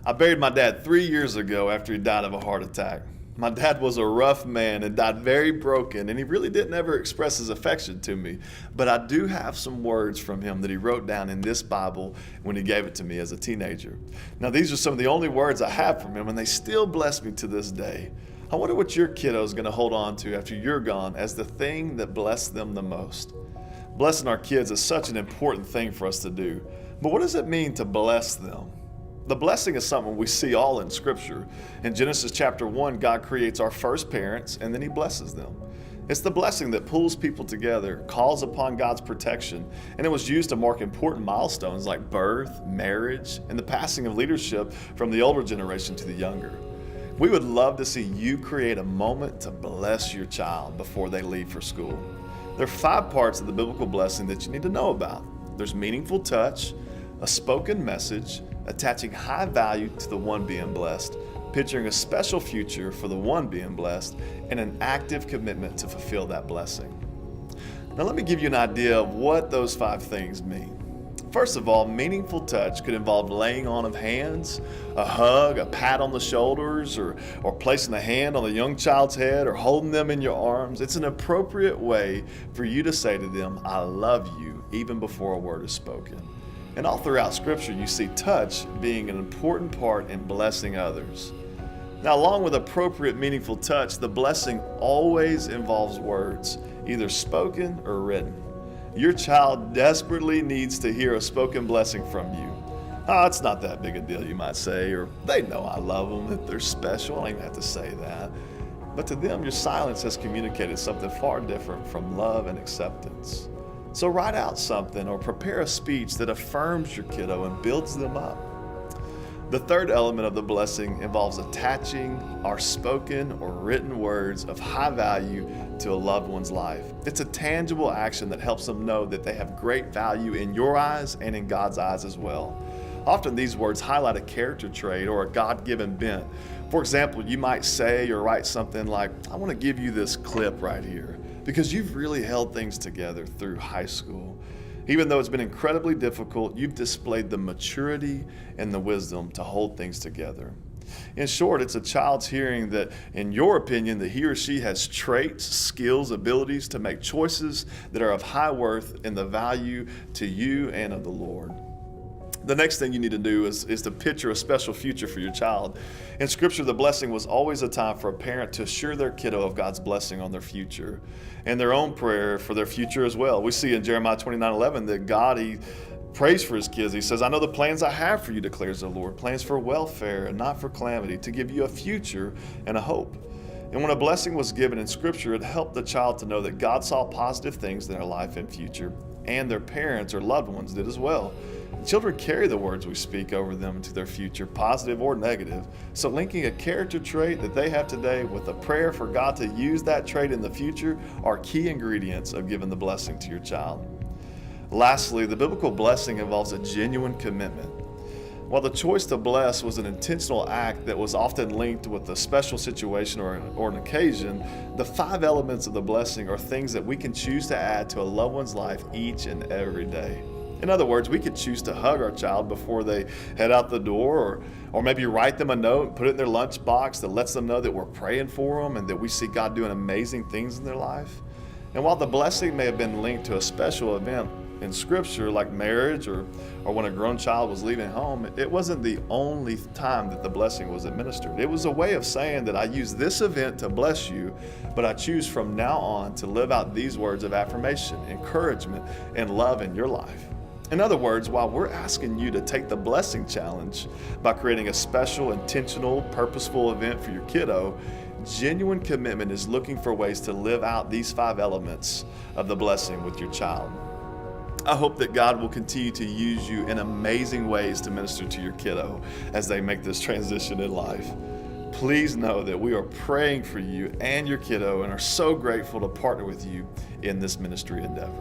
I buried my dad 3 years ago after he died of a heart attack. My dad was a rough man and died very broken, and he really didn't ever express his affection to me. But I do have some words from him that he wrote down in this Bible when he gave it to me as a teenager. Now, these are some of the only words I have from him, and they still bless me to this day. I wonder what your kiddo is going to hold on to after you're gone as the thing that blessed them the most. Blessing our kids is such an important thing for us to do. But what does it mean to bless them? The blessing is something we see all in Scripture. In Genesis chapter 1, God creates our first parents and then He blesses them. It's the blessing that pulls people together, calls upon God's protection, and it was used to mark important milestones like birth, marriage, and the passing of leadership from the older generation to the younger. We would love to see you create a moment to bless your child before they leave for school. There are 5 parts of the biblical blessing that you need to know about. There's meaningful touch, a spoken message, attaching high value to the one being blessed, picturing a special future for the one being blessed, and an active commitment to fulfill that blessing. Now let me give you an idea of what those 5 things mean. First of all, meaningful touch could involve laying on of hands, a hug, a pat on the shoulders, or placing a hand on a young child's head or holding them in your arms. It's an appropriate way for you to say to them, "I love you," even before a word is spoken. And all throughout Scripture, you see touch being an important part in blessing others. Now, along with appropriate, meaningful touch, the blessing always involves words, either spoken or written. Your child desperately needs to hear a spoken blessing from you. "Oh, it's not that big a deal," you might say, or "They know I love them, that they're special, I don't even have to say that." But to them, your silence has communicated something far different from love and acceptance. So write out something or prepare a speech that affirms your kiddo and builds them up. The third element of the blessing involves attaching our spoken or written words of high value to a loved one's life. It's a tangible action that helps them know that they have great value in your eyes and in God's eyes as well. Often these words highlight a character trait or a God-given bent. For example, you might say or write something like, "I want to give you this clip right here because you've really held things together through high school. Even though it's been incredibly difficult, you've displayed the maturity and the wisdom to hold things together." In short, it's a child's hearing that, in your opinion, that he or she has traits, skills, abilities to make choices that are of high worth and the value to you and of the Lord. The next thing you need to do is to picture a special future for your child. In Scripture, the blessing was always a time for a parent to assure their kiddo of God's blessing on their future and their own prayer for their future as well. We see in Jeremiah 29:11 that God, He prays for His kids. He says, "I know the plans I have for you, declares the Lord, plans for welfare and not for calamity, to give you a future and a hope." And when a blessing was given in Scripture, it helped the child to know that God saw positive things in their life and future, and their parents or loved ones did as well. Children carry the words we speak over them into their future, positive or negative. So linking a character trait that they have today with a prayer for God to use that trait in the future are key ingredients of giving the blessing to your child. Lastly, the biblical blessing involves a genuine commitment. While the choice to bless was an intentional act that was often linked with a special situation or an occasion, the 5 elements of the blessing are things that we can choose to add to a loved one's life each and every day. In other words, we could choose to hug our child before they head out the door, or maybe write them a note and put it in their lunchbox that lets them know that we're praying for them and that we see God doing amazing things in their life. And while the blessing may have been linked to a special event in Scripture like marriage or when a grown child was leaving home, it wasn't the only time that the blessing was administered. It was a way of saying that I use this event to bless you, but I choose from now on to live out these words of affirmation, encouragement, and love in your life. In other words, while we're asking you to take the blessing challenge by creating a special, intentional, purposeful event for your kiddo, genuine commitment is looking for ways to live out these 5 elements of the blessing with your child. I hope that God will continue to use you in amazing ways to minister to your kiddo as they make this transition in life. Please know that we are praying for you and your kiddo and are so grateful to partner with you in this ministry endeavor.